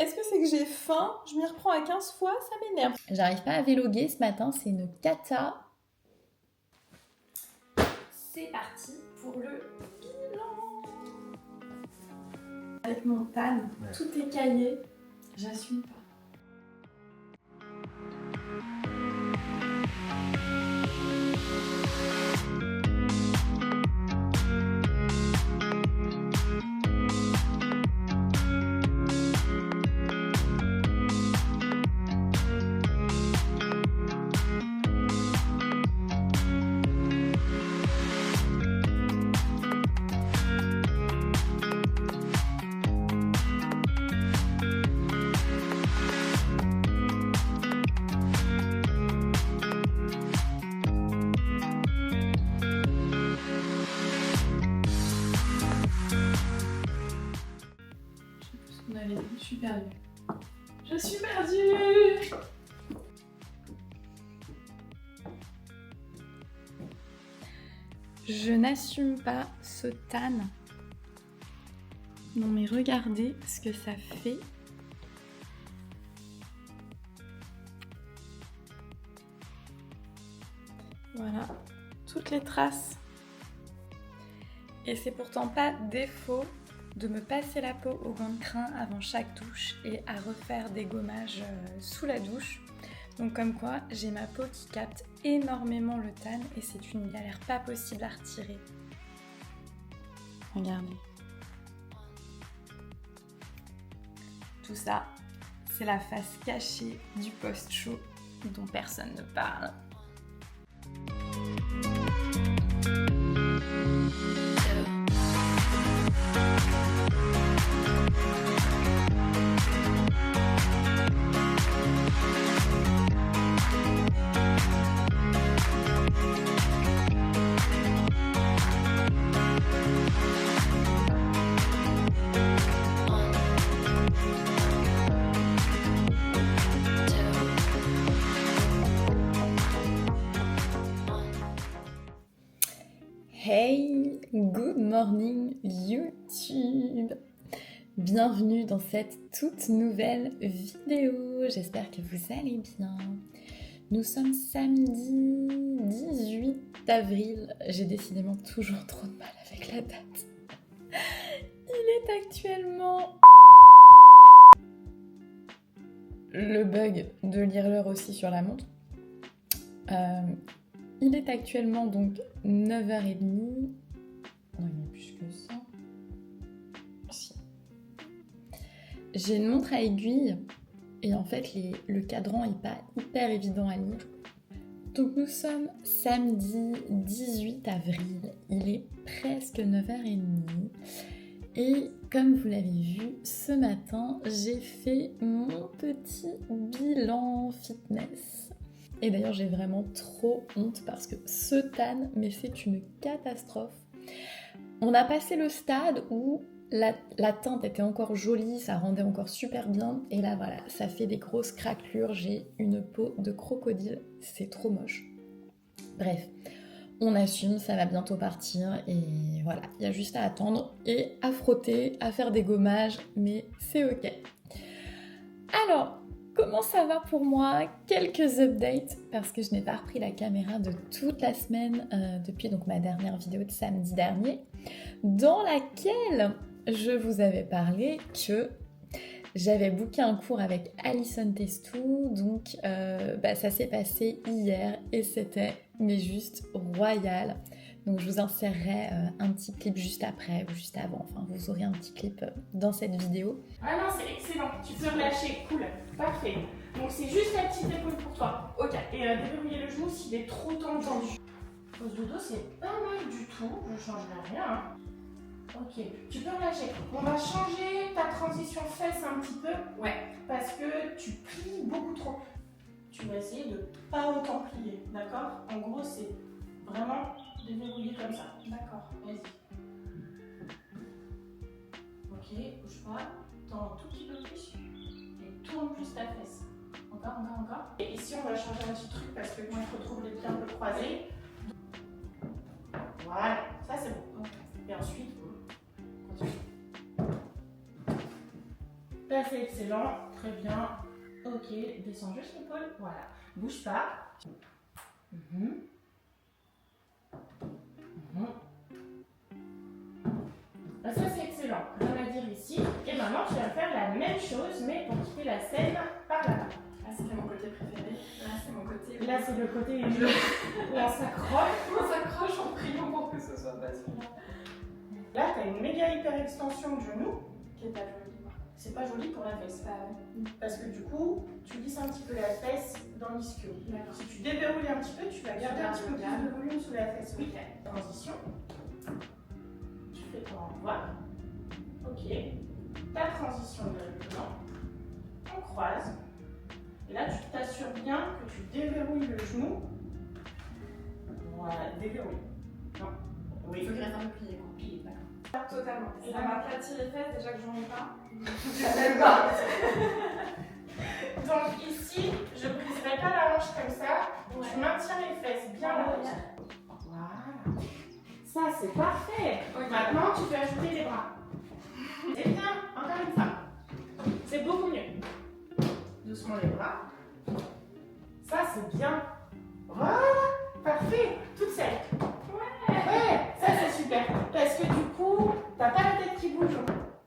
est-ce que c'est que j'ai faim? Je m'y reprends à 15 fois, ça m'énerve. J'arrive pas à véloguer ce matin, c'est une cata. C'est parti pour le bilan. Avec mon tan, tout est caillé, j'assume pas. Je suis perdue. Je suis perdue. Je n'assume pas ce tan. Non mais regardez ce que ça fait. Voilà, toutes les traces. Et c'est pourtant pas défaut de me passer la peau au gant de crin avant chaque douche et à refaire des gommages sous la douche. Donc comme quoi, j'ai ma peau qui capte énormément le tan et c'est une galère pas possible à retirer. Regardez. Tout ça, c'est la face cachée du post-show dont personne ne parle. Hey, good morning YouTube! Bienvenue dans cette toute nouvelle vidéo, j'espère que vous allez bien. Nous sommes samedi 18 avril, j'ai décidément toujours trop de mal avec la date. Il est actuellement... Le bug de lire l'heure aussi sur la montre. Il est actuellement donc 9h30. Non, il y a plus que ça. Si. J'ai une montre à aiguille et en fait le cadran n'est pas hyper évident à lire. Donc nous sommes samedi 18 avril. Il est presque 9h30. Et comme vous l'avez vu, ce matin, j'ai fait mon petit bilan fitness. Et d'ailleurs, j'ai vraiment trop honte parce que ce tan, mais c'est une catastrophe. On a passé le stade où la teinte était encore jolie, ça rendait encore super bien. Et là, voilà, ça fait des grosses craquelures. J'ai une peau de crocodile. C'est trop moche. Bref, on assume, ça va bientôt partir. Et voilà, il y a juste à attendre et à frotter, à faire des gommages. Mais c'est ok. Alors... Comment ça va pour moi? Quelques updates parce que je n'ai pas repris la caméra de toute la semaine depuis donc ma dernière vidéo de samedi dernier dans laquelle je vous avais parlé que j'avais booké un cours avec Alison Testou, donc ça s'est passé hier et c'était mais juste royal. Donc je vous insérerai un petit clip juste après ou juste avant, enfin vous aurez un petit clip dans cette vidéo. Ah non, c'est excellent, tu peux relâcher, cool, parfait. Donc c'est juste la petite épaule pour toi. Ok, et déverrouiller le genou s'il est trop tendu. Pose de dos, c'est pas mal du tout, je changerai rien. Hein. Ok, tu peux relâcher. On va changer ta transition fesse un petit peu. Ouais. Parce que tu plies beaucoup trop. Tu vas essayer de pas autant plier, d'accord? En gros, c'est vraiment déverrouiller comme ça. D'accord, vas-y. Ok, bouge pas. Tends un tout petit peu plus. Et tourne plus ta fesse. Encore. Et ici, on va changer un petit truc parce que moi, je retrouve les pieds un peu croisés. Voilà, ça c'est bon. Et ensuite, continue. Là, c'est excellent. Très bien. Ok, descends juste l'épaule. Voilà. Bouge pas. Mhm. Mhm. Ah, ça, c'est excellent. Rien à dire ici. Et maintenant, tu vas faire la même chose, mais pour quitter la scène par là-bas. Ah, c'était mon côté préféré. Là, c'est mon côté. Là, c'est le côté où on s'accroche. On s'accroche en priant pour que ce soit passionnant. Là, tu as une méga hyper extension de genou. Qui est pas joli, moi. C'est pas joli pour la fesse. Bah ouais. Parce que du coup, tu glisses un petit peu la fesse dans l'ischio. D'accord. Si tu déverrouilles un petit peu, tu vas garder un petit peu plus de volume sous la fesse. Oui. Transition. Tu fais ton renvoi. Ok. Ta transition directement. On croise. Et là, tu t'assures bien que tu déverrouilles le genou. Voilà, déverrouille. Non. Oui. Il faut qu'il reste un peu plié, quoi. Plié, d'accord. Totalement. Et ça m'aplati les fesses, déjà que j'en ai pas. Donc ici, je ne briserai pas la hanche comme ça. Tu maintiens les fesses bien hautes. Voilà. Ça, c'est parfait. Okay. Maintenant, tu peux ajouter les bras. C'est bien, encore une fois. C'est beaucoup mieux. Doucement les bras. Ça, c'est bien. Voilà, parfait. Toute seule. Ouais, ça c'est super. Parce que du coup, t'as pas la tête qui bouge.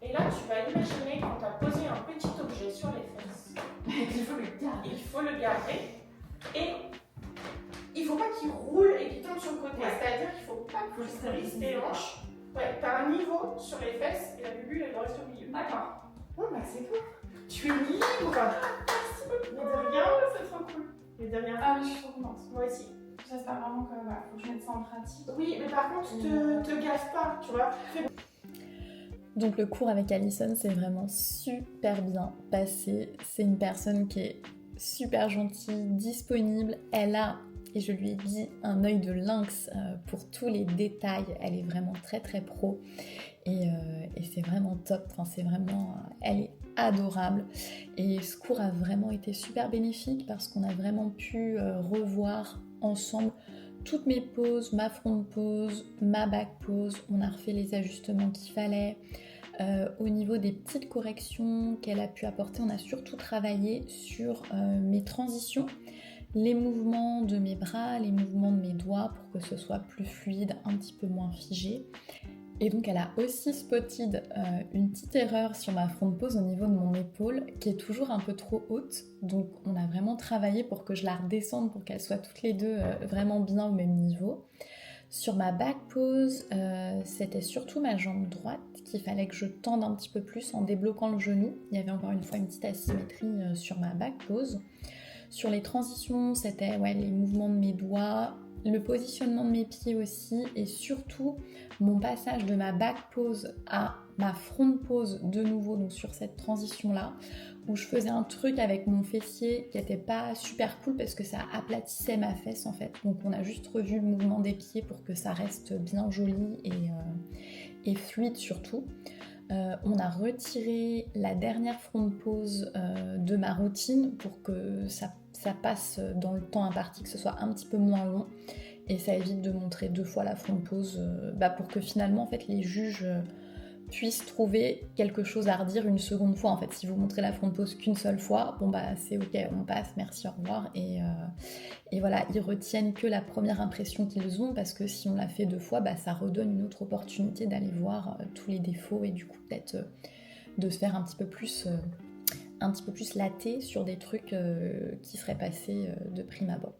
Et là, tu vas imaginer quand tu as posé un petit objet sur les fesses. Il faut le garder. Il faut le garder. Et il faut pas qu'il roule et qu'il tombe sur le côté. Ouais. C'est-à-dire qu'il faut pas que tu brises tes hanches. Ouais, t'as un niveau sur les fesses et la bubule, elle doit rester au milieu. D'accord. Bon, bah c'est tout. Tu es libre. Merci beaucoup. Mais de rien, c'est trop cool. Mais de rien. Ah oui, je suis trop contente. Moi aussi. J'espère vraiment que voilà, faut que je mette ça en pratique. Oui, mais par contre, te gaffe pas, tu vois. Donc le cours avec Alison s'est vraiment super bien passé. C'est une personne qui est super gentille, disponible. Elle a, et je lui ai dit, un œil de lynx pour tous les détails. Elle est vraiment très très pro. Et c'est vraiment top. Enfin, c'est vraiment, elle est adorable. Et ce cours a vraiment été super bénéfique parce qu'on a vraiment pu revoir ensemble toutes mes poses, ma front pose, ma back pose. On a refait les ajustements qu'il fallait. Au niveau des petites corrections qu'elle a pu apporter, on a surtout travaillé sur mes transitions, les mouvements de mes bras, les mouvements de mes doigts pour que ce soit plus fluide, un petit peu moins figé. Et donc elle a aussi spotted une petite erreur sur ma front pose au niveau de mon épaule qui est toujours un peu trop haute. Donc on a vraiment travaillé pour que je la redescende pour qu'elles soient toutes les deux vraiment bien au même niveau. Sur ma back pose, c'était surtout ma jambe droite qu'il fallait que je tende un petit peu plus en débloquant le genou. Il y avait encore une fois une petite asymétrie sur ma back pose. Sur les transitions, c'était les mouvements de mes doigts, le positionnement de mes pieds aussi, et surtout mon passage de ma back pose à ma front pose de nouveau, donc sur cette transition-là, où je faisais un truc avec mon fessier qui n'était pas super cool parce que ça aplatissait ma fesse en fait. Donc on a juste revu le mouvement des pieds pour que ça reste bien joli et fluide surtout. On a retiré la dernière front pose de ma routine pour que ça passe dans le temps imparti, que ce soit un petit peu moins long. Et ça évite de montrer 2 fois la front pose pour que finalement en fait les juges puissent trouver quelque chose à redire une seconde fois. En fait, si vous montrez la front pose qu'une seule fois, c'est ok, on passe, merci, au revoir. Et voilà, ils retiennent que la première impression qu'ils ont, parce que si on l'a fait 2 fois, ça redonne une autre opportunité d'aller voir tous les défauts et du coup peut-être de se faire un petit peu plus latter sur des trucs qui seraient passés de prime abord.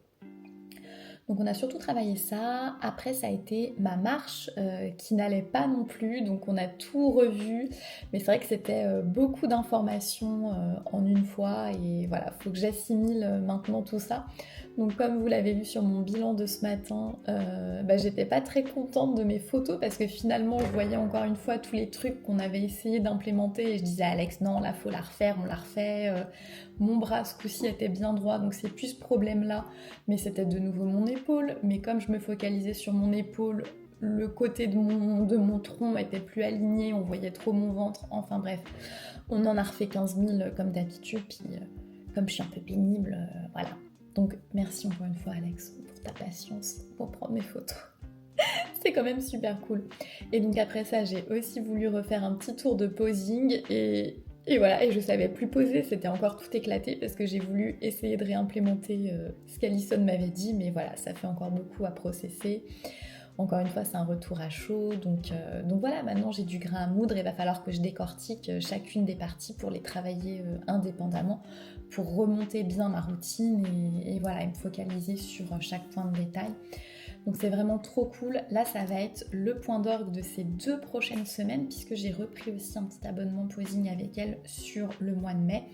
Donc on a surtout travaillé ça. Après ça a été ma marche qui n'allait pas non plus, donc on a tout revu. Mais c'est vrai que c'était beaucoup d'informations en une fois et voilà, faut que j'assimile maintenant tout ça. Donc comme vous l'avez vu sur mon bilan de ce matin, j'étais pas très contente de mes photos parce que finalement je voyais encore une fois tous les trucs qu'on avait essayé d'implémenter et je disais à Alex non là faut la refaire, on la refait. Mon bras ce coup-ci était bien droit donc c'est plus ce problème là, mais c'était de nouveau mon épaule. Mais comme je me focalisais sur mon épaule, le côté de mon tronc était plus aligné, on voyait trop mon ventre, enfin bref, on en a refait 15 000 comme d'habitude, puis comme je suis un peu pénible, voilà. Donc merci encore une fois Alex pour ta patience pour prendre mes photos. C'est quand même super cool. Et donc après ça, j'ai aussi voulu refaire un petit tour de posing et Et voilà, et je savais plus poser, c'était encore tout éclaté parce que j'ai voulu essayer de réimplémenter ce qu'Alison m'avait dit, mais voilà, ça fait encore beaucoup à processer. Encore une fois, c'est un retour à chaud, donc voilà, maintenant j'ai du grain à moudre, et il va falloir que je décortique chacune des parties pour les travailler indépendamment, pour remonter bien ma routine et voilà, et me focaliser sur chaque point de détail. Donc c'est vraiment trop cool. Là, ça va être le point d'orgue de ces 2 prochaines semaines puisque j'ai repris aussi un petit abonnement posing avec elle sur le mois de mai.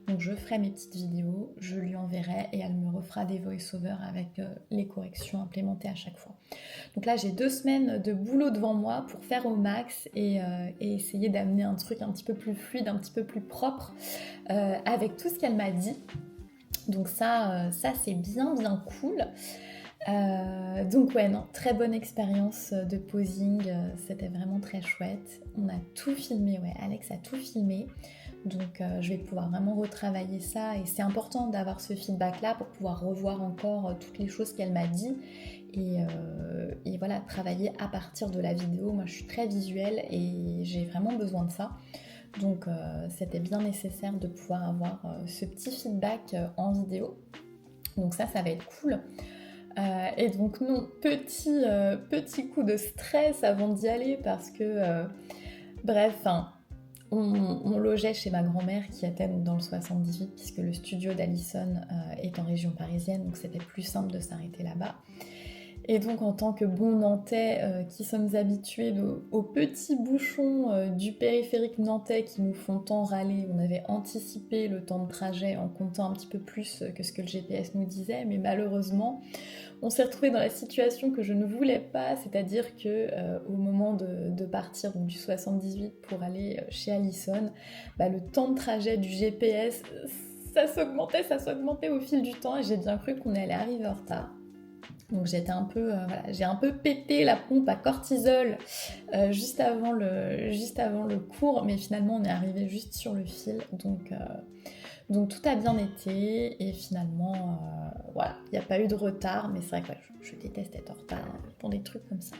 Donc je ferai mes petites vidéos, je lui enverrai et elle me refera des voice-over avec les corrections implémentées à chaque fois. Donc là, j'ai 2 semaines de boulot devant moi pour faire au max et essayer d'amener un truc un petit peu plus fluide, un petit peu plus propre avec tout ce qu'elle m'a dit. Donc ça c'est bien cool. Donc ouais, non, très bonne expérience de posing, c'était vraiment très chouette. On a tout filmé, ouais, Alex a tout filmé, donc je vais pouvoir vraiment retravailler ça et c'est important d'avoir ce feedback là pour pouvoir revoir encore toutes les choses qu'elle m'a dit et voilà, travailler à partir de la vidéo. Moi je suis très visuelle et j'ai vraiment besoin de ça, donc c'était bien nécessaire de pouvoir avoir ce petit feedback en vidéo, donc ça va être cool. Et donc non, petit coup de stress avant d'y aller parce que, bref, on logeait chez ma grand-mère qui était donc dans le 78 puisque le studio d'Alison est en région parisienne, donc c'était plus simple de s'arrêter là-bas. Et donc en tant que bons Nantais qui sommes habitués aux petits bouchons du périphérique nantais qui nous font tant râler, on avait anticipé le temps de trajet en comptant un petit peu plus que ce que le GPS nous disait, mais malheureusement on s'est retrouvé dans la situation que je ne voulais pas, c'est-à-dire que au moment de partir donc, du 78 pour aller chez Alison, le temps de trajet du GPS ça s'augmentait au fil du temps et j'ai bien cru qu'on allait arriver en retard. Donc j'étais un peu, j'ai un peu pété la pompe à cortisol juste avant le cours, mais finalement on est arrivé juste sur le fil, donc tout a bien été et finalement voilà, il n'y a pas eu de retard, mais c'est vrai que je déteste être en retard pour des trucs comme ça.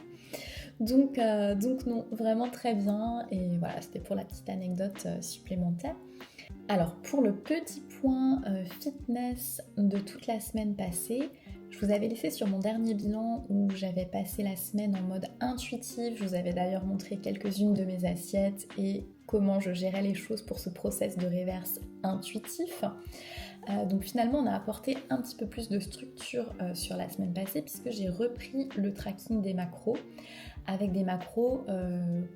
Donc non, vraiment très bien et voilà, c'était pour la petite anecdote supplémentaire. Alors pour le petit point fitness de toute la semaine passée, je vous avais laissé sur mon dernier bilan où j'avais passé la semaine en mode intuitif. Je vous avais d'ailleurs montré quelques-unes de mes assiettes et comment je gérais les choses pour ce process de reverse intuitif. Donc finalement on a apporté un petit peu plus de structure sur la semaine passée puisque j'ai repris le tracking des macros avec des macros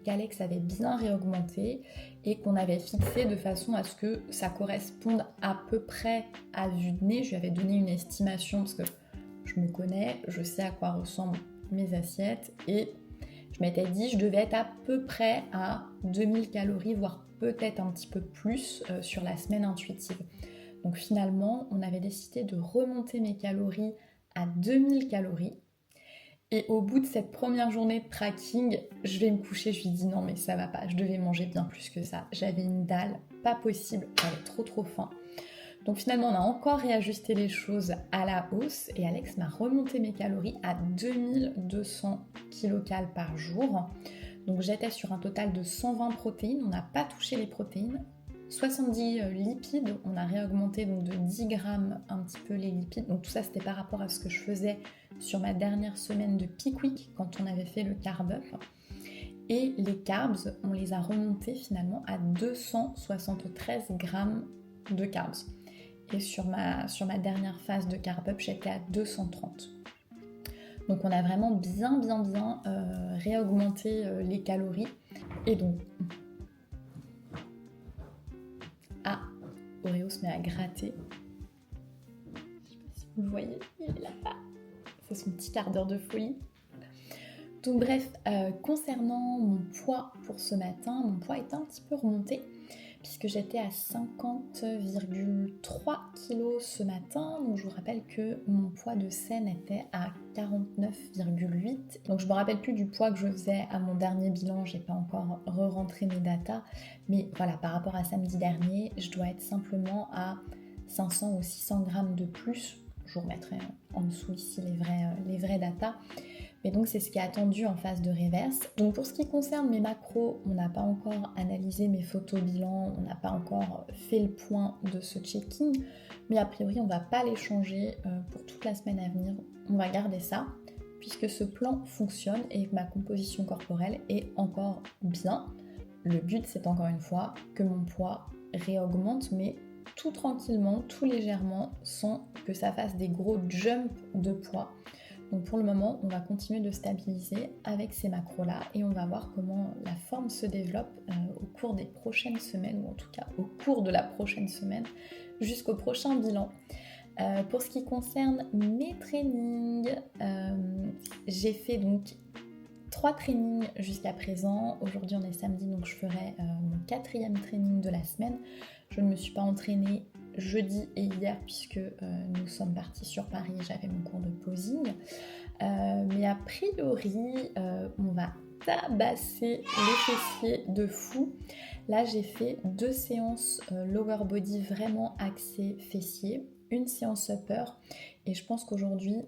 qu'Alex avait bien réaugmentés et qu'on avait fixé de façon à ce que ça corresponde à peu près à vue de nez. Je lui avais donné une estimation parce que je me connais, je sais à quoi ressemblent mes assiettes et je m'étais dit je devais être à peu près à 2000 calories, voire peut-être un petit peu plus sur la semaine intuitive. Donc finalement, on avait décidé de remonter mes calories à 2000 calories. Et au bout de cette première journée de tracking, je vais me coucher, je lui dis non mais ça va pas, je devais manger bien plus que ça. J'avais une dalle, pas possible, j'avais trop faim. Donc finalement, on a encore réajusté les choses à la hausse et Alex m'a remonté mes calories à 2200 kcal par jour. Donc j'étais sur un total de 120 protéines, on n'a pas touché les protéines. 70 lipides, on a réaugmenté donc de 10 grammes un petit peu les lipides. Donc tout ça c'était par rapport à ce que je faisais sur ma dernière semaine de Peak Week quand on avait fait le carb up. Et les carbs, on les a remontés finalement à 273 grammes de carbs. Et sur ma dernière phase de carb up, j'étais à 230. Donc on a vraiment bien réaugmenté les calories. Et donc... Ah, Oreo se met à gratter. Je sais pas si vous le voyez, il est là-bas. C'est son petit quart d'heure de folie. Donc bref, concernant mon poids pour ce matin, mon poids est un petit peu remonté puisque j'étais à 50,3 kg ce matin. Donc je vous rappelle que mon poids de scène était à 49,8. Donc je me rappelle plus du poids que je faisais à mon dernier bilan, j'ai pas encore re-rentré mes datas. Mais voilà, par rapport à samedi dernier, je dois être simplement à 500 ou 600 grammes de plus. Je vous remettrai en dessous ici les vrais datas. Mais donc c'est ce qui est attendu en phase de reverse. Donc pour ce qui concerne mes macros, on n'a pas encore analysé mes photos bilan, on n'a pas encore fait le point de ce checking, mais a priori on ne va pas les changer pour toute la semaine à venir. On va garder ça, puisque ce plan fonctionne et que ma composition corporelle est encore bien. Le but c'est encore une fois que mon poids réaugmente, mais tout tranquillement, tout légèrement, sans que ça fasse des gros jumps de poids. Donc pour le moment, on va continuer de stabiliser avec ces macros-là et on va voir comment la forme se développe au cours des prochaines semaines, ou en tout cas au cours de la prochaine semaine, jusqu'au prochain bilan. Pour ce qui concerne mes trainings, j'ai fait donc 3 trainings jusqu'à présent. Aujourd'hui on est samedi, donc je ferai mon 4e training de la semaine. Je ne me suis pas entraînée jeudi et hier puisque nous sommes partis sur Paris et j'avais mon cours de posing. Mais a priori, on va tabasser les fessiers de fou. Là, j'ai fait 2 séances lower body vraiment axées fessiers, une séance upper et je pense qu'aujourd'hui,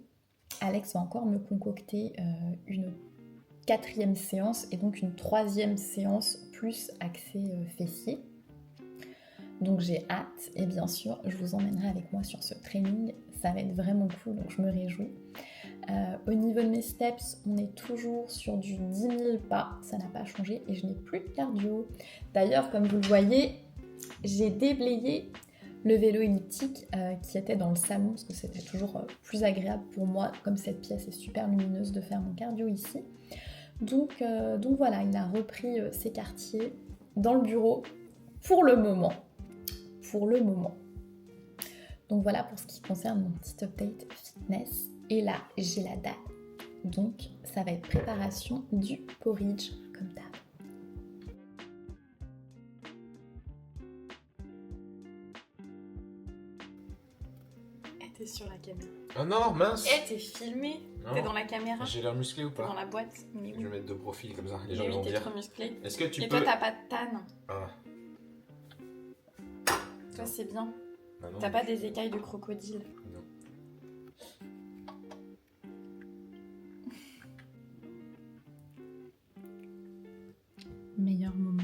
Alex va encore me concocter une 4e séance et donc une 3e séance plus axée fessiers. Donc j'ai hâte et bien sûr je vous emmènerai avec moi sur ce training, ça va être vraiment cool donc je me réjouis. Au niveau de mes steps, on est toujours sur du 10 000 pas, ça n'a pas changé et je n'ai plus de cardio. D'ailleurs comme vous le voyez, j'ai déblayé le vélo elliptique qui était dans le salon parce que c'était toujours plus agréable pour moi comme cette pièce est super lumineuse de faire mon cardio ici. Donc voilà, il a repris ses quartiers dans le bureau pour le moment. Donc voilà pour ce qui concerne mon petit update fitness. Et là, j'ai la date. Donc ça va être préparation du porridge comme d'hab. T'es sur la caméra. Oh non, mince! T'es filmé. Non. T'es dans la caméra. J'ai l'air musclé ou T'es dans pas? la boîte. Mais Je oui. vais mettre de profil comme ça, les Mais gens oui, vont t'es dire. trop musclé. Est-ce que tu Et peux. toi, t'as pas de tanne. Ah, Toi, c'est bien. bah non. T'as pas des écailles de crocodile. Non. Meilleur moment.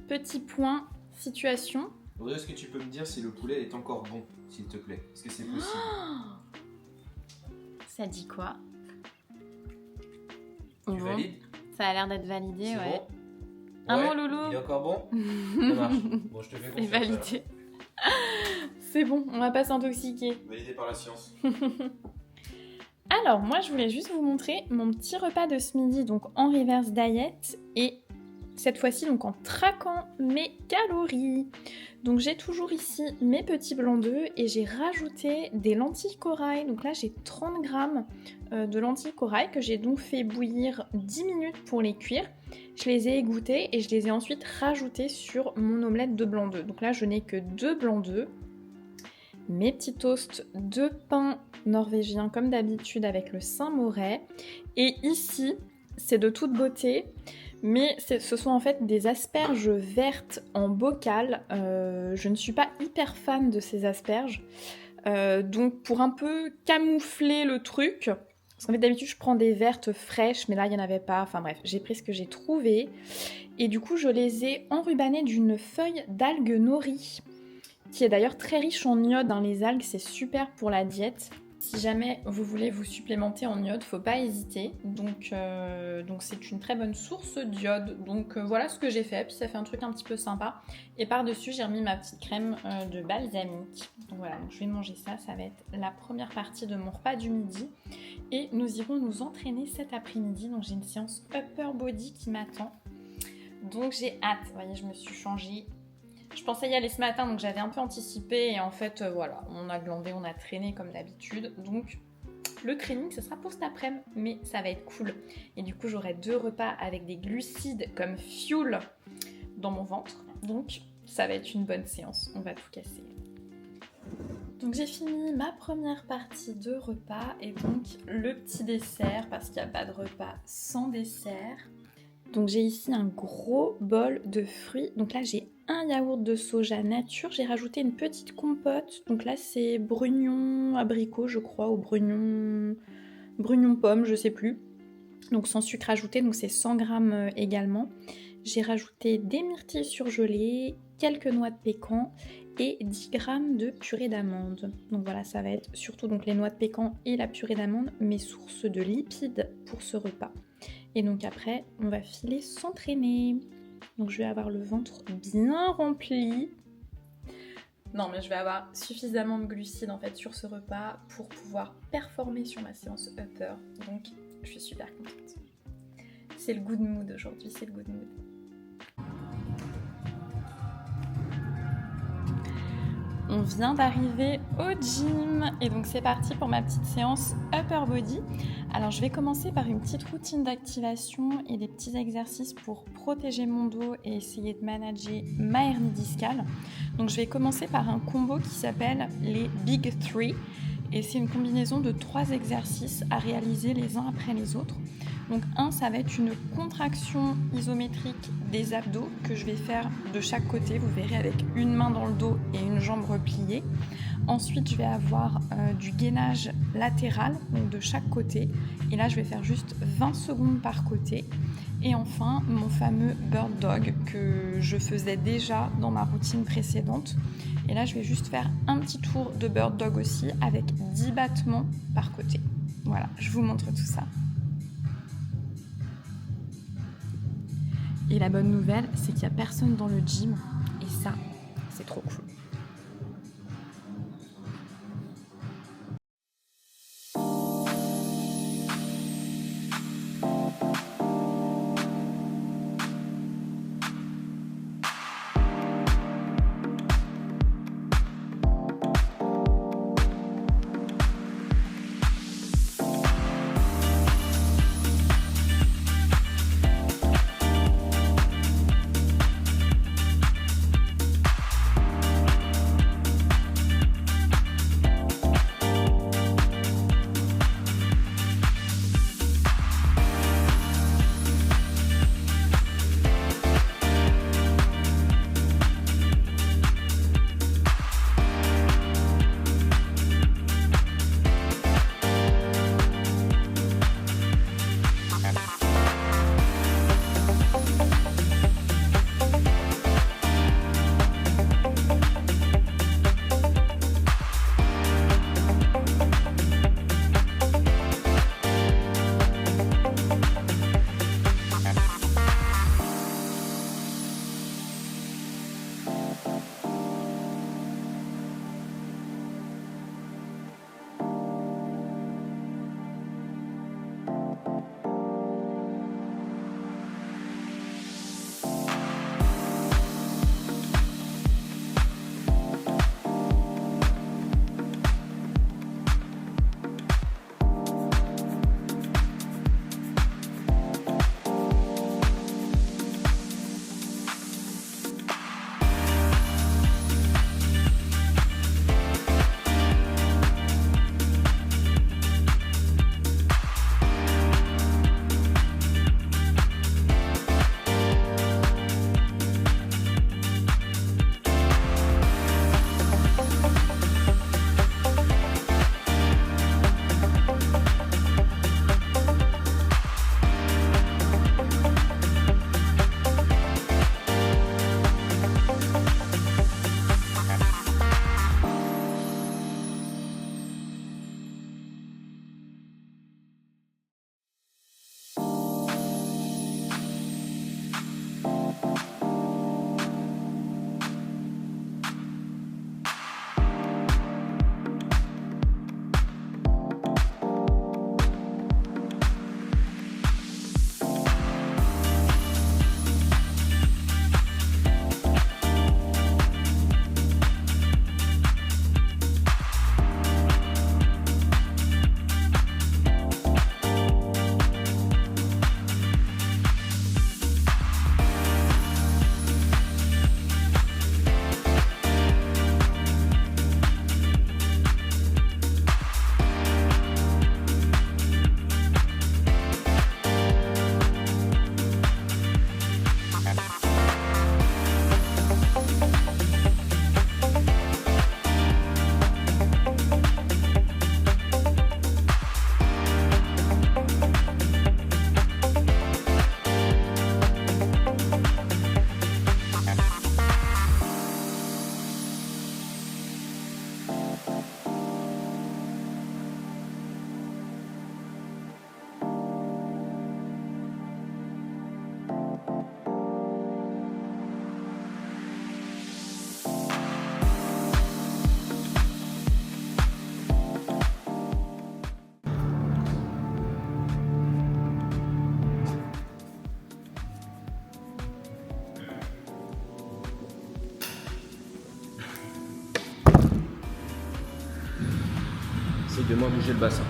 Petit point, situation. Audrey, est-ce que tu peux me dire si le poulet est encore bon, s'il te plaît? Est-ce que c'est possible? Ça dit quoi? Tu valides? Ça a l'air d'être validé, C'est ouais. bon? Ah, Ouais, mon loulou. il est encore bon? Ça marche. Bon, je te fais C'est confiance. validé. C'est bon, on va pas s'intoxiquer. alors. Validé par la science. Alors, moi, je voulais juste vous montrer mon petit repas de ce midi, donc en reverse diet, et cette fois-ci, donc en traquant mes calories. Donc, j'ai toujours ici mes petits blancs d'œufs et j'ai rajouté des lentilles corail. Donc là, j'ai 30 grammes de lentilles corail que j'ai donc fait bouillir 10 minutes pour les cuire. Je les ai égouttées et je les ai ensuite rajoutées sur mon omelette de blanc d'œufs. Donc là, je n'ai que 2 blancs d'œufs. Mes petits toasts de pain norvégien comme d'habitude avec le Saint-Moret. Et ici, c'est de toute beauté, mais ce sont en fait des asperges vertes en bocal. Je ne suis pas hyper fan de ces asperges. Donc pour un peu camoufler le truc, parce qu'en fait d'habitude je prends des vertes fraîches, mais là il n'y en avait pas. Enfin bref, j'ai pris ce que j'ai trouvé. Et du coup je les ai enrubannées d'une feuille d'algue nori, qui est d'ailleurs très riche en iode, hein. Les algues, c'est super pour la diète. Si jamais vous voulez vous supplémenter en iode, faut pas hésiter. Donc c'est une très bonne source d'iode. Donc voilà ce que j'ai fait, puis ça fait un truc un petit peu sympa. Et par-dessus, j'ai remis ma petite crème de balsamique. Donc voilà, donc je vais manger ça, ça va être la première partie de mon repas du midi. Et nous irons nous entraîner cet après-midi. Donc j'ai une séance upper body qui m'attend. Donc j'ai hâte, vous voyez, je me suis changée. Je pensais y aller ce matin, donc j'avais un peu anticipé et en fait, voilà, on a glandé, on a traîné comme d'habitude. Donc, le training, ce sera pour cet après-midi, mais ça va être cool. Et du coup, j'aurai 2 repas avec des glucides comme fuel dans mon ventre. Donc, ça va être une bonne séance. On va tout casser. Donc j'ai fini ma première partie de repas et donc le petit dessert parce qu'il n'y a pas de repas sans dessert. Donc j'ai ici un gros bol de fruits. Donc là j'ai un yaourt de soja nature. J'ai rajouté une petite compote. Donc là c'est brugnon abricot je crois ou brugnon pomme, je sais plus. Donc sans sucre ajouté, donc c'est 100 grammes également. J'ai rajouté des myrtilles surgelées, quelques noix de pécan et 10 grammes de purée d'amande. Donc voilà, ça va être surtout donc les noix de pécan et la purée d'amande, mes sources de lipides pour ce repas. Et donc après, on va filer s'entraîner. Donc je vais avoir le ventre bien rempli. Non mais je vais avoir suffisamment de glucides en fait sur ce repas pour pouvoir performer sur ma séance upper. Donc je suis super contente. C'est le good mood aujourd'hui, c'est le good mood. On vient d'arriver au gym et donc c'est parti pour ma petite séance upper body. Alors je vais commencer par une petite routine d'activation et des petits exercices pour protéger mon dos et essayer de manager ma hernie discale. Donc je vais commencer par un combo qui s'appelle les Big 3 et c'est une combinaison de 3 exercices à réaliser les uns après les autres. Donc un, ça va être une contraction isométrique des abdos que je vais faire de chaque côté, vous verrez avec une main dans le dos et une jambe repliée. Ensuite, je vais avoir du gainage latéral, donc de chaque côté. Et là, je vais faire juste 20 secondes par côté. Et enfin, mon fameux bird dog que je faisais déjà dans ma routine précédente. Et là, je vais juste faire un petit tour de bird dog aussi avec 10 battements par côté. Voilà, je vous montre tout ça. Et la bonne nouvelle, c'est qu'il n'y a personne dans le gym. Et ça, c'est trop cool. Essaye de moins bouger le bassin.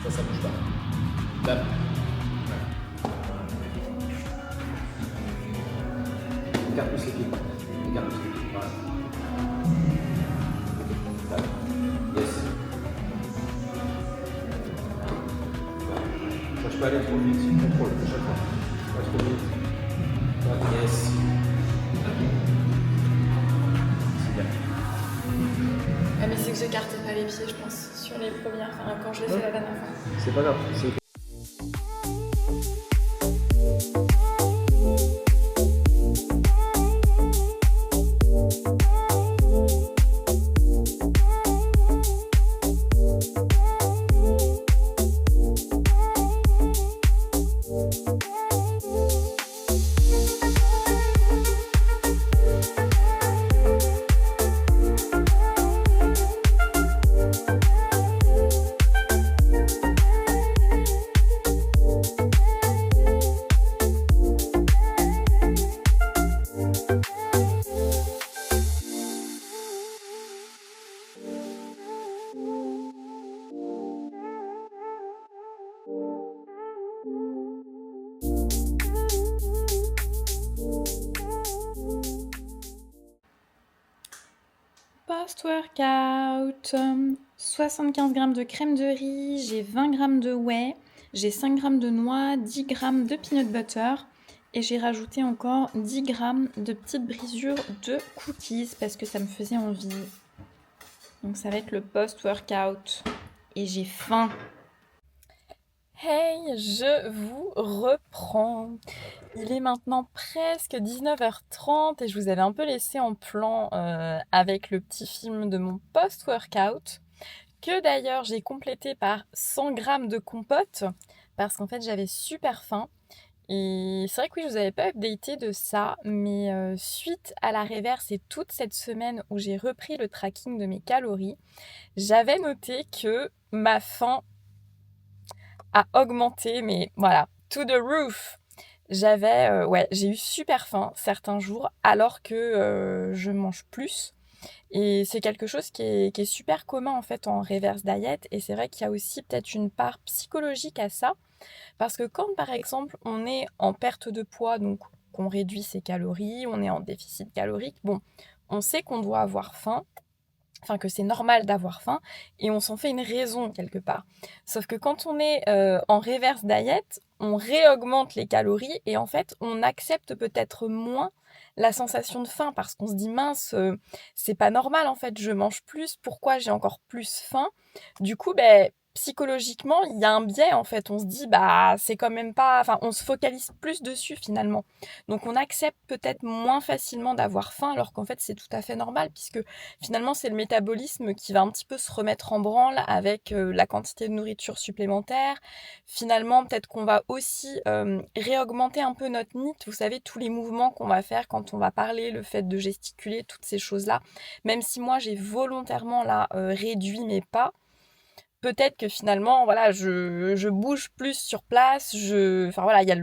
Ça bouge pas. Là. Écarte plus les pieds. Écarte plus les pieds. Voilà. Là. Yes. Je peux aller trop vite. Contrôle à chaque fois. Pas trop vite. Yes. C'est bien. Ah mais c'est que j'écartais pas les pieds je pense sur les premières, enfin quand je l'ai fait la dernière fois. C'est pas grave. C'est... Post-workout, 75 g de crème de riz, j'ai 20 g de whey, j'ai 5 g de noix, 10 g de peanut butter et j'ai rajouté encore 10 g de petites brisures de cookies parce que ça me faisait envie. Donc ça va être le post-workout et j'ai faim. Hey, je vous reprends. Il est maintenant presque 19h30 et je vous avais un peu laissé en plan avec le petit film de mon post-workout que d'ailleurs j'ai complété par 100 g de compote parce qu'en fait j'avais super faim. Et c'est vrai que oui, je vous avais pas updaté de ça, mais suite à la reverse et toute cette semaine où j'ai repris le tracking de mes calories, j'avais noté que ma faim a augmenté, mais voilà, to the roof. J'ai eu super faim certains jours alors que je mange plus. Et c'est quelque chose qui est super commun en fait en reverse diet. Et c'est vrai qu'il y a aussi peut-être une part psychologique à ça. Parce que quand par exemple on est en perte de poids, donc qu'on réduit ses calories, on est en déficit calorique, bon, on sait qu'on doit avoir faim. Enfin que c'est normal d'avoir faim et on s'en fait une raison quelque part. Sauf que quand on est en reverse diet, on réaugmente les calories et en fait on accepte peut-être moins la sensation de faim parce qu'on se dit mince, c'est pas normal en fait, je mange plus, pourquoi j'ai encore plus faim? Du coup, psychologiquement, il y a un biais en fait, on se dit c'est quand même pas, enfin on se focalise plus dessus finalement. Donc on accepte peut-être moins facilement d'avoir faim alors qu'en fait c'est tout à fait normal puisque finalement c'est le métabolisme qui va un petit peu se remettre en branle avec la quantité de nourriture supplémentaire. Finalement peut-être qu'on va aussi réaugmenter un peu notre NEAT, vous savez tous les mouvements qu'on va faire quand on va parler, le fait de gesticuler, toutes ces choses-là. Même si moi j'ai volontairement réduit mes pas, peut-être que finalement, voilà, je bouge plus sur place. Enfin voilà, il y a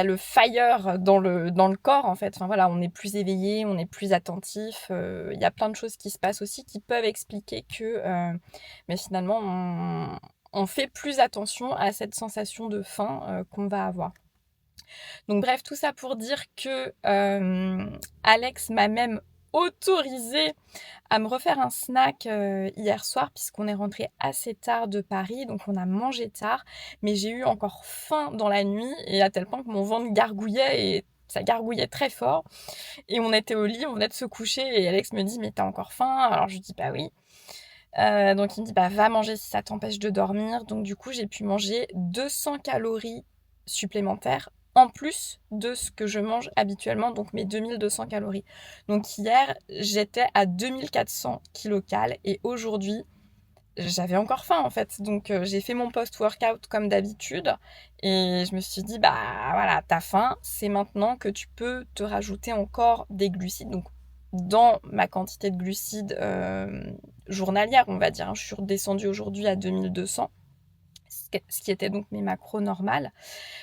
le fire dans le corps en fait. Enfin voilà, on est plus éveillé, on est plus attentif. Il y a plein de choses qui se passent aussi qui peuvent expliquer que, mais finalement, on fait plus attention à cette sensation de faim qu'on va avoir. Donc bref, tout ça pour dire que Alex m'a même autorisé à me refaire un snack hier soir puisqu'on est rentré assez tard de Paris, donc on a mangé tard, mais j'ai eu encore faim dans la nuit et à tel point que mon ventre gargouillait et ça gargouillait très fort et on était au lit, on venait de se coucher et Alex me dit mais t'as encore faim? Alors je lui dis bah oui. Donc il me dit va manger si ça t'empêche de dormir. Donc du coup j'ai pu manger 200 calories supplémentaires en plus de ce que je mange habituellement, donc mes 2200 calories. Donc hier, j'étais à 2400 kilocales et aujourd'hui, j'avais encore faim en fait. Donc j'ai fait mon post-workout comme d'habitude et je me suis dit, voilà, t'as faim, c'est maintenant que tu peux te rajouter encore des glucides. Donc dans ma quantité de glucides journalière, on va dire, je suis redescendue aujourd'hui à 2200. Ce qui était donc mes macros normales.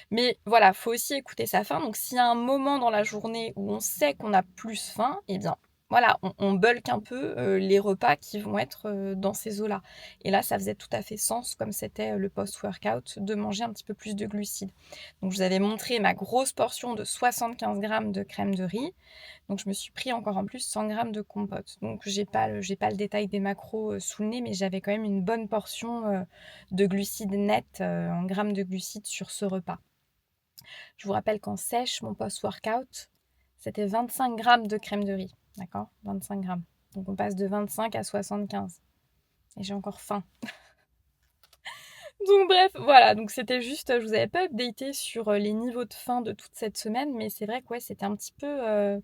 Mais voilà, faut aussi écouter sa faim. Donc s'il y a un moment dans la journée où on sait qu'on a plus faim, eh bien voilà, on bulk un peu les repas qui vont être dans ces eaux-là. Et là, ça faisait tout à fait sens, comme c'était le post-workout, de manger un petit peu plus de glucides. Donc, je vous avais montré ma grosse portion de 75 grammes de crème de riz. Donc, je me suis pris encore en plus 100 grammes de compote. Donc, j'ai pas le détail des macros sous le nez, mais j'avais quand même une bonne portion de glucides nets, en grammes de glucides sur ce repas. Je vous rappelle qu'en sèche, mon post-workout, c'était 25 grammes de crème de riz. D'accord, 25 grammes. Donc on passe de 25 à 75. Et j'ai encore faim. Donc bref, voilà. Donc c'était juste, je vous avais pas updaté sur les niveaux de faim de toute cette semaine, mais c'est vrai que ouais, c'était un petit peu...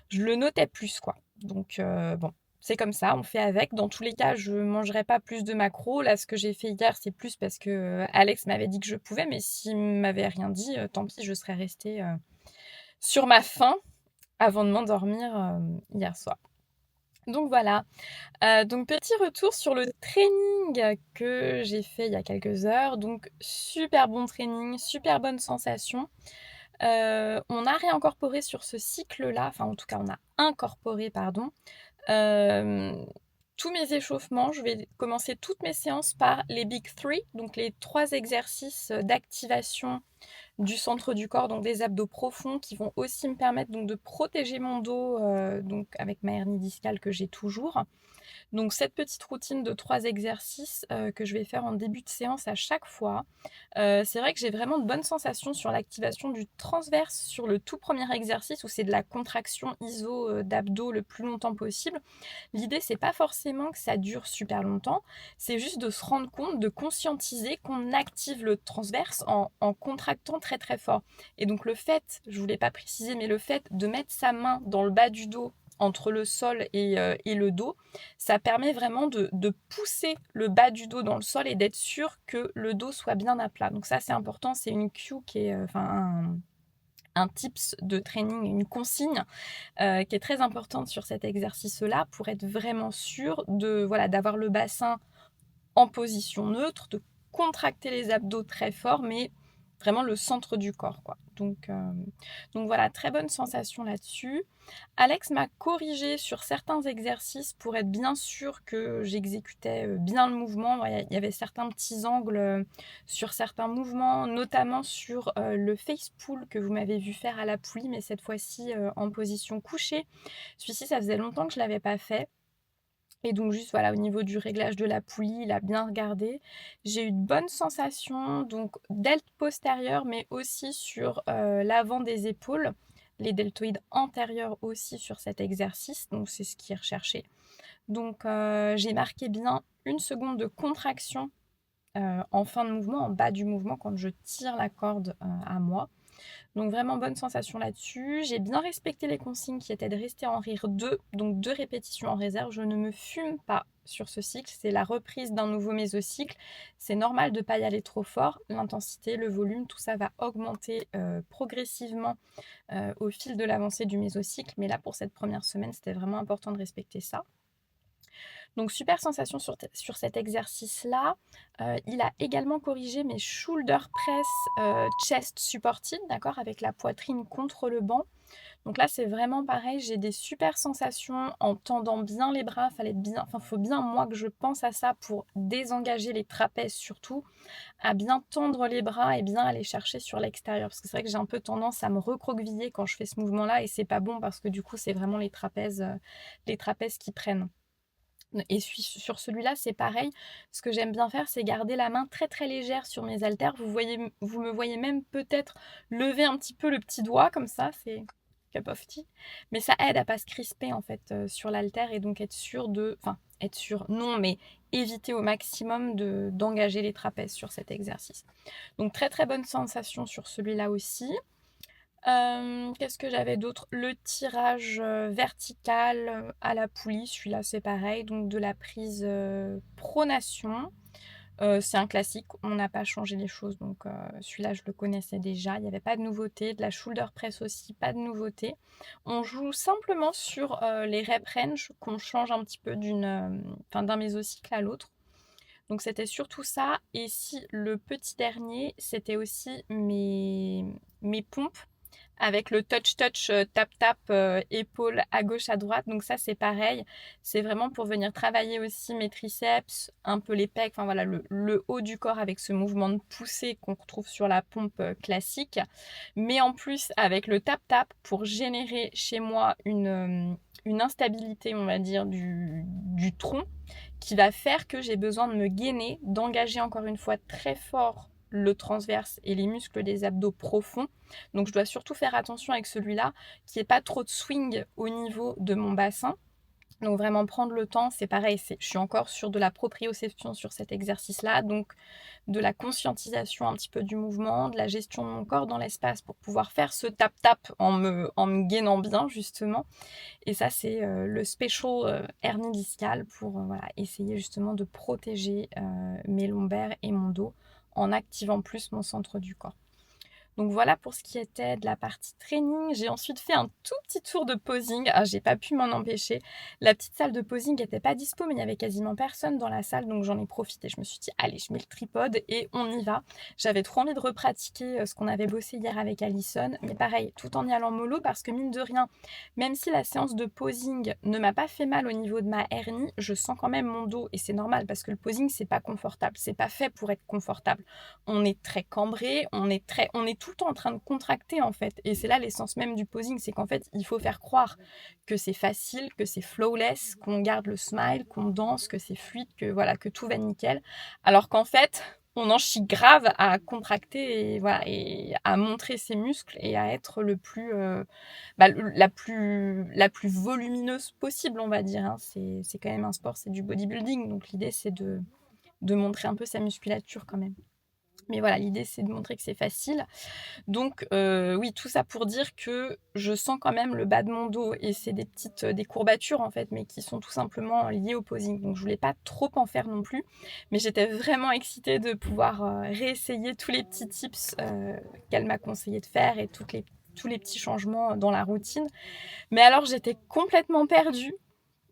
je le notais plus, quoi. Donc bon, c'est comme ça, on fait avec. Dans tous les cas, je mangerai pas plus de macros. Là, ce que j'ai fait hier, c'est plus parce que Alex m'avait dit que je pouvais, mais s'il m'avait rien dit, tant pis, je serais restée sur ma faim avant de m'endormir hier soir. Donc voilà, donc petit retour sur le training que j'ai fait il y a quelques heures. Donc super bon training, super bonne sensation. On a réincorporé sur ce cycle-là, enfin en tout cas on a incorporé, pardon, tous mes échauffements. Je vais commencer toutes mes séances par les Big Three, donc les 3 exercices d'activation du centre du corps, donc des abdos profonds qui vont aussi me permettre donc de protéger mon dos, donc avec ma hernie discale que j'ai toujours. Donc cette petite routine de 3 exercices que je vais faire en début de séance à chaque fois. C'est vrai que j'ai vraiment de bonnes sensations sur l'activation du transverse sur le tout premier exercice où c'est de la contraction iso d'abdos le plus longtemps possible. L'idée, c'est pas forcément que ça dure super longtemps, c'est juste de se rendre compte, de conscientiser qu'on active le transverse en contractant très très fort. Et donc le fait, je ne vous l'ai pas précisé, mais le fait de mettre sa main dans le bas du dos, entre le sol et le dos, ça permet vraiment de pousser le bas du dos dans le sol et d'être sûr que le dos soit bien à plat. Donc ça, c'est important, c'est une cue qui est, un tips de training, une consigne qui est très importante sur cet exercice-là pour être vraiment sûr de, voilà, d'avoir le bassin en position neutre, de contracter les abdos très fort, mais vraiment le centre du corps, quoi. Donc voilà, très bonne sensation là-dessus. Alex m'a corrigé sur certains exercices pour être bien sûr que j'exécutais bien le mouvement. Il y avait certains petits angles sur certains mouvements, notamment sur le face pull que vous m'avez vu faire à la poulie, mais cette fois-ci en position couchée. Celui-ci, ça faisait longtemps que je ne l'avais pas fait. Et donc juste voilà, au niveau du réglage de la poulie, il a bien regardé. J'ai eu de bonnes sensations, donc deltes postérieures, mais aussi sur l'avant des épaules, les deltoïdes antérieurs aussi sur cet exercice, donc c'est ce qui est recherché. Donc j'ai marqué bien 1 seconde de contraction en fin de mouvement, en bas du mouvement, quand je tire la corde à moi. Donc vraiment bonne sensation là-dessus. J'ai bien respecté les consignes qui étaient de rester en rire 2, donc 2 répétitions en réserve. Je ne me fume pas sur ce cycle, c'est la reprise d'un nouveau mésocycle. C'est normal de ne pas y aller trop fort. L'intensité, le volume, tout ça va augmenter progressivement au fil de l'avancée du mésocycle. Mais là, pour cette première semaine, c'était vraiment important de respecter ça. Donc super sensation sur cet exercice-là. Il a également corrigé mes shoulder press chest supported, d'accord, avec la poitrine contre le banc. Donc là, c'est vraiment pareil, j'ai des super sensations en tendant bien les bras. Faut bien, moi, que je pense à ça pour désengager les trapèzes surtout, à bien tendre les bras et bien aller chercher sur l'extérieur. Parce que c'est vrai que j'ai un peu tendance à me recroqueviller quand je fais ce mouvement-là et c'est pas bon parce que du coup, c'est vraiment les trapèzes qui prennent. Et sur celui-là, c'est pareil. Ce que j'aime bien faire, c'est garder la main très très légère sur mes haltères. Vous me voyez même peut-être lever un petit peu le petit doigt comme ça, c'est cup of tea. Mais ça aide à pas se crisper en fait sur l'haltère et donc être sûr non, mais éviter au maximum d'engager les trapèzes sur cet exercice. Donc très très bonne sensation sur celui-là aussi. Qu'est-ce que j'avais d'autre? Le tirage vertical à la poulie, celui-là c'est pareil, donc de la prise pronation. C'est un classique, on n'a pas changé les choses, donc celui-là je le connaissais déjà, il n'y avait pas de nouveauté. De la shoulder press aussi, pas de nouveauté. On joue simplement sur les rep range, qu'on change un petit peu d'un mésocycle à l'autre. Donc c'était surtout ça, et si le petit dernier, c'était aussi mes pompes avec le touch tap épaule à gauche à droite. Donc ça c'est pareil, c'est vraiment pour venir travailler aussi mes triceps, un peu les pecs, enfin voilà le haut du corps avec ce mouvement de poussée qu'on retrouve sur la pompe classique, mais en plus avec le tap pour générer chez moi une instabilité, on va dire, du tronc qui va faire que j'ai besoin de me gainer, d'engager encore une fois très fort le transverse et les muscles des abdos profonds. Donc je dois surtout faire attention avec celui-là, qu'il n'y ait pas trop de swing au niveau de mon bassin. Donc vraiment prendre le temps, c'est pareil, je suis encore sur de la proprioception sur cet exercice-là, donc de la conscientisation un petit peu du mouvement, de la gestion de mon corps dans l'espace pour pouvoir faire ce tap-tap en me gainant bien justement. Et ça c'est le special hernie discale pour voilà, essayer justement de protéger mes lombaires et mon dos en activant plus mon centre du corps. Donc voilà pour ce qui était de la partie training. J'ai ensuite fait un tout petit tour de posing. Ah, j'ai pas pu m'en empêcher. La petite salle de posing n'était pas dispo, mais il n'y avait quasiment personne dans la salle, donc j'en ai profité. Je me suis dit, allez, je mets le tripode et on y va. J'avais trop envie de repratiquer ce qu'on avait bossé hier avec Alison, mais pareil, tout en y allant mollo, parce que mine de rien, même si la séance de posing ne m'a pas fait mal au niveau de ma hernie, je sens quand même mon dos, et c'est normal, parce que le posing, c'est pas confortable. C'est pas fait pour être confortable. On est très cambré, on est tout le temps en train de contracter en fait, et c'est là l'essence même du posing, c'est qu'en fait il faut faire croire que c'est facile, que c'est flawless, qu'on garde le smile, qu'on danse, que c'est fluide, que voilà, que tout va nickel, alors qu'en fait on en chie grave à contracter et voilà, et à montrer ses muscles et à être le plus la plus volumineuse possible, on va dire, hein. C'est quand même un sport, c'est du bodybuilding, donc l'idée c'est de montrer un peu sa musculature quand même. Mais voilà, l'idée c'est de montrer que c'est facile. Donc oui, tout ça pour dire que je sens quand même le bas de mon dos et c'est des courbatures en fait, mais qui sont tout simplement liées au posing. Donc je voulais pas trop en faire non plus, mais j'étais vraiment excitée de pouvoir réessayer tous les petits tips qu'elle m'a conseillé de faire et tous les petits changements dans la routine. Mais alors j'étais complètement perdue,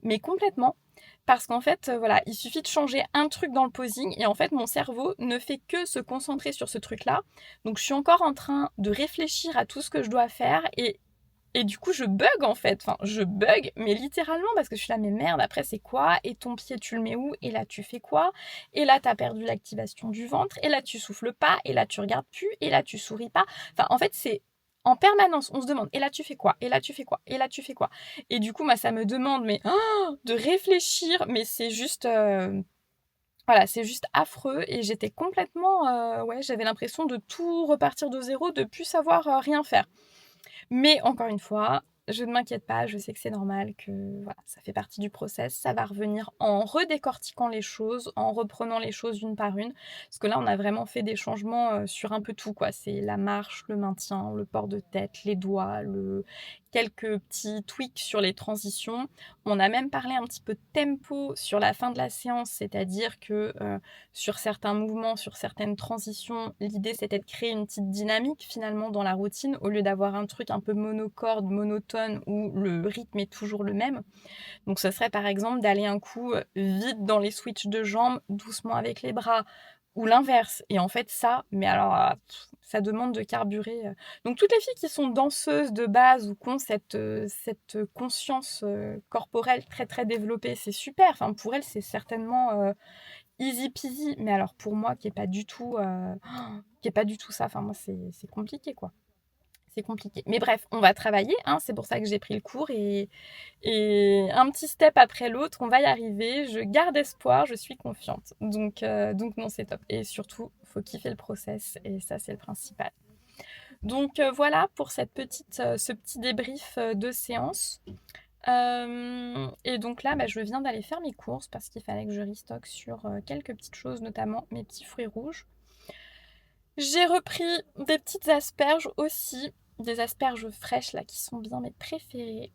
mais complètement. Parce qu'en fait, voilà, il suffit de changer un truc dans le posing et en fait, mon cerveau ne fait que se concentrer sur ce truc-là. Donc, je suis encore en train de réfléchir à tout ce que je dois faire et du coup, je bug en fait. Enfin, je bug, mais littéralement parce que je suis là, mais merde, après, c'est quoi? Et ton pied, tu le mets où? Et là, tu fais quoi? Et là, t'as perdu l'activation du ventre. Et là, tu souffles pas. Et là, tu regardes plus. Et là, tu souris pas. Enfin, en fait, c'est en permanence, on se demande, et là tu fais quoi? Et là tu fais quoi? Et là tu fais quoi? Et du coup, moi, ça me demande, mais de réfléchir, mais c'est juste, voilà, c'est juste affreux. Et j'étais complètement, ouais, j'avais l'impression de tout repartir de zéro, de plus savoir rien faire. Mais encore une fois, je ne m'inquiète pas, je sais que c'est normal, que voilà, ça fait partie du process, ça va revenir en redécortiquant les choses, en reprenant les choses une par une, parce que là on a vraiment fait des changements sur un peu tout, quoi. C'est la marche, le maintien, le port de tête, les doigts, quelques petits tweaks sur les transitions. On a même parlé un petit peu de tempo sur la fin de la séance, c'est-à-dire que sur certains mouvements, sur certaines transitions, l'idée c'était de créer une petite dynamique finalement dans la routine, au lieu d'avoir un truc un peu monocorde, monotone, où le rythme est toujours le même. Donc ce serait par exemple d'aller un coup vite dans les switches de jambes, doucement avec les bras, ou l'inverse. Et en fait ça, mais alors ça demande de carburer. Donc toutes les filles qui sont danseuses de base ou qui ont cette conscience corporelle très très développée, c'est super. Enfin pour elles c'est certainement easy peasy. Mais alors pour moi qui est pas du tout ça, enfin moi c'est compliqué quoi. C'est compliqué. Mais bref, on va travailler, hein, c'est pour ça que j'ai pris le cours et un petit step après l'autre, on va y arriver. Je garde espoir, je suis confiante. Donc non, c'est top. Et surtout, il faut kiffer le process et ça, c'est le principal. Donc voilà pour ce petit débrief de séance. Et donc là, je viens d'aller faire mes courses parce qu'il fallait que je restock sur quelques petites choses, notamment mes petits fruits rouges. J'ai repris des petites asperges aussi, des asperges fraîches là qui sont bien mes préférées.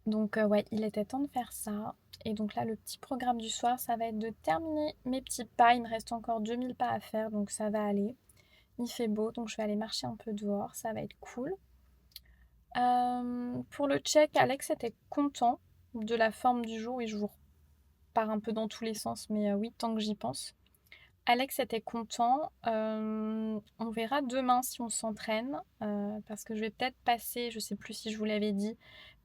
Donc ouais, il était temps de faire ça. Et donc là, le petit programme du soir, ça va être de terminer mes petits pas. Il me reste encore 2000 pas à faire, donc ça va aller. Il fait beau, donc je vais aller marcher un peu dehors, ça va être cool. Pour le check, Alex était content de la forme du jour. Et je vous repars un peu dans tous les sens, mais oui, tant que j'y pense. Alex était content. On verra demain si on s'entraîne. Parce que je vais peut-être passer, je sais plus si je vous l'avais dit,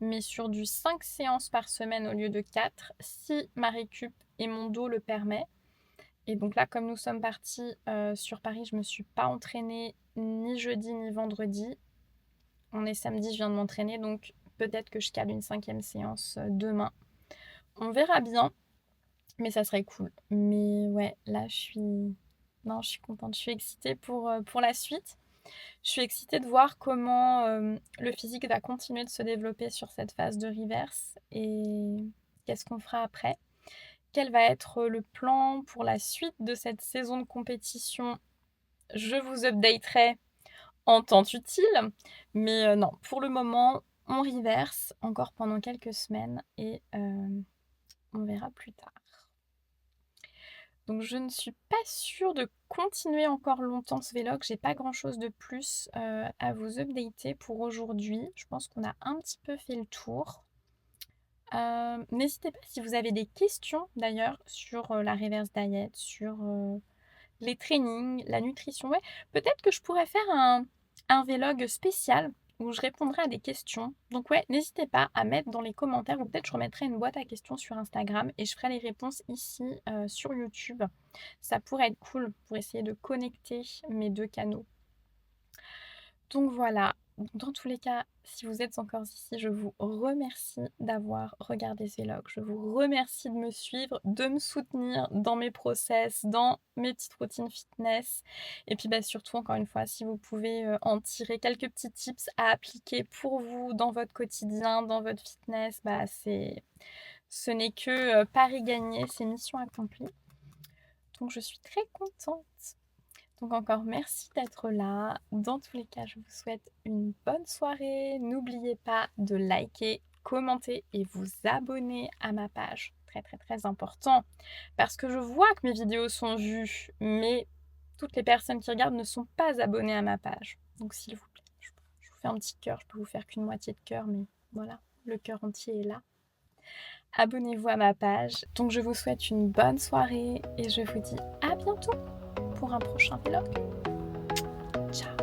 mais sur du 5 séances par semaine au lieu de 4, si ma récup et mon dos le permet. Et donc là, comme nous sommes partis sur Paris, je me suis pas entraînée ni jeudi ni vendredi. On est samedi, je viens de m'entraîner, donc peut-être que je cale une 5e séance demain. On verra bien, mais ça serait cool. Mais ouais, là, je suis contente, je suis excitée pour la suite. Je suis excitée de voir comment le physique va continuer de se développer sur cette phase de reverse et qu'est-ce qu'on fera après. Quel va être le plan pour la suite de cette saison de compétition? Je vous updaterai en temps utile. Mais non, pour le moment, on reverse encore pendant quelques semaines et on verra plus tard. Donc je ne suis pas sûre de continuer encore longtemps ce vlog. J'ai pas grand chose de plus à vous updater pour aujourd'hui. Je pense qu'on a un petit peu fait le tour. N'hésitez pas si vous avez des questions d'ailleurs sur la reverse diet, sur les trainings, la nutrition. Ouais, peut-être que je pourrais faire un vlog spécial où je répondrai à des questions. Donc ouais, n'hésitez pas à mettre dans les commentaires ou peut-être je remettrai une boîte à questions sur Instagram et je ferai les réponses ici sur YouTube. Ça pourrait être cool pour essayer de connecter mes deux canaux. Donc voilà, dans tous les cas, si vous êtes encore ici, je vous remercie d'avoir regardé ce vlog. Je vous remercie de me suivre, de me soutenir dans mes process, dans mes petites routines fitness. Et puis surtout, encore une fois, si vous pouvez en tirer quelques petits tips à appliquer pour vous dans votre quotidien, dans votre fitness, ce n'est que pari gagné, c'est mission accomplie. Donc je suis très contente. Donc encore merci d'être là. Dans tous les cas, je vous souhaite une bonne soirée. N'oubliez pas de liker, commenter et vous abonner à ma page. Très très très important. Parce que je vois que mes vidéos sont vues, mais toutes les personnes qui regardent ne sont pas abonnées à ma page. Donc s'il vous plaît, je vous fais un petit cœur. Je peux vous faire qu'une moitié de cœur, mais voilà, le cœur entier est là. Abonnez-vous à ma page. Donc je vous souhaite une bonne soirée et je vous dis à bientôt pour un prochain vlog. Ciao.